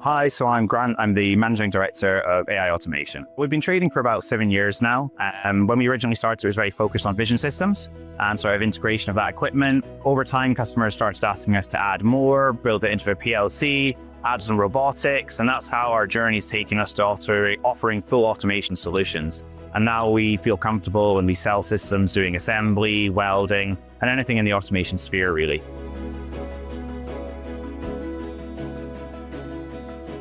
Hi, so I'm Grant. I'm the Managing Director of AI Automation. We've been trading for about 7 years now. When we originally started, it was very focused on vision systems and sort of integration of that equipment. Over time, customers started asking us to add more, build it into a PLC, add some robotics, and that's how our journey is taking us to offering full automation solutions. And now we feel comfortable when we sell systems doing assembly, welding, and anything in the automation sphere, really.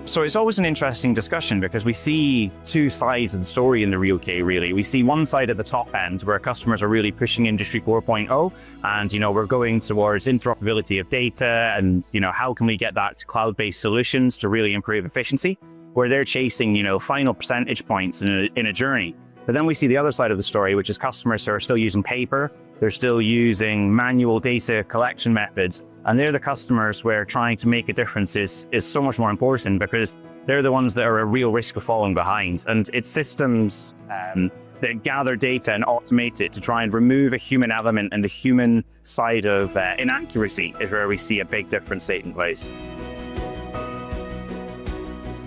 So it's always an interesting discussion because we see two sides of the story in the real K, really. We see one side at the top end where customers are really pushing Industry 4.0 and, we're going towards interoperability of data and, how can we get that to cloud-based solutions to really improve efficiency, where they're chasing, final percentage points in a journey. But then we see the other side of the story, which is customers who are still using paper, they're still using manual data collection methods, and they're the customers where trying to make a difference is so much more important because they're the ones that are at real risk of falling behind. And it's systems that gather data and automate it to try and remove a human element, and the human side of inaccuracy is where we see a big difference taking place.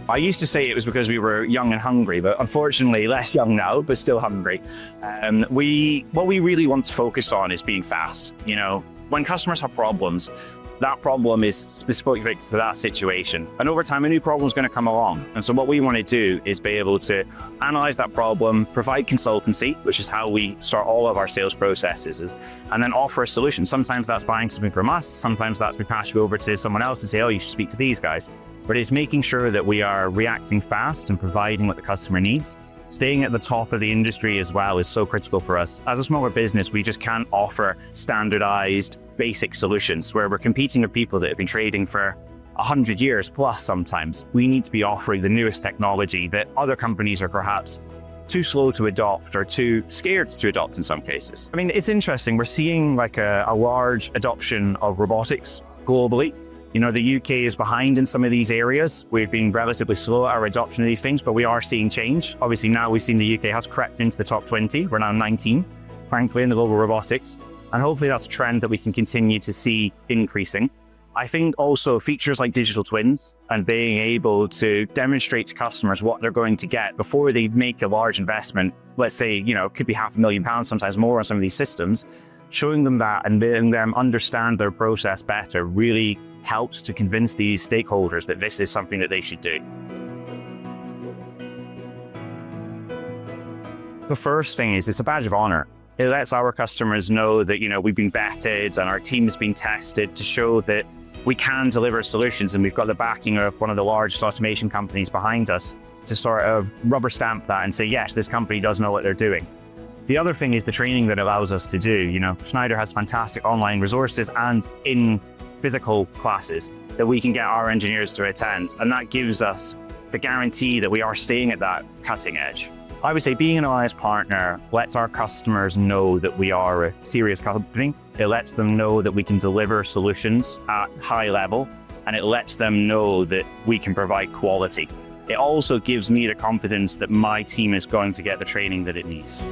I used to say it was because we were young and hungry, but unfortunately less young now, but still hungry. What we really want to focus on is being fast. When customers have problems, that problem is specific to that situation. And over time, a new problem is going to come along. And so what we want to do is be able to analyze that problem, provide consultancy, which is how we start all of our sales processes, and then offer a solution. Sometimes that's buying something from us. Sometimes that's we pass you over to someone else and say, oh, you should speak to these guys. But it's making sure that we are reacting fast and providing what the customer needs. Staying at the top of the industry as well is so critical for us. As a smaller business, we just can't offer standardized basic solutions where we're competing with people that have been trading for 100 years plus sometimes. We need to be offering the newest technology that other companies are perhaps too slow to adopt or too scared to adopt in some cases. I mean, it's interesting. We're seeing like a large adoption of robotics globally. The UK is behind in some of these areas. We've been relatively slow at our adoption of these things, but we are seeing change. Obviously now we've seen the UK has crept into the top 20. We're now 19, frankly, in the global robotics. And hopefully that's a trend that we can continue to see increasing. I think also features like digital twins and being able to demonstrate to customers what they're going to get before they make a large investment, let's say, it could be £500,000, sometimes more on some of these systems, showing them that and letting them understand their process better really helps to convince these stakeholders that this is something that they should do. The first thing is it's a badge of honor. It lets our customers know that, we've been vetted and our team has been tested to show that we can deliver solutions, and we've got the backing of one of the largest automation companies behind us to sort of rubber stamp that and say, yes, this company does know what they're doing. The other thing is the training that allows us to do. Schneider has fantastic online resources and in physical classes that we can get our engineers to attend. And that gives us the guarantee that we are staying at that cutting edge. I would say being an alliance partner lets our customers know that we are a serious company. It lets them know that we can deliver solutions at high level, and it lets them know that we can provide quality. It also gives me the confidence that my team is going to get the training that it needs.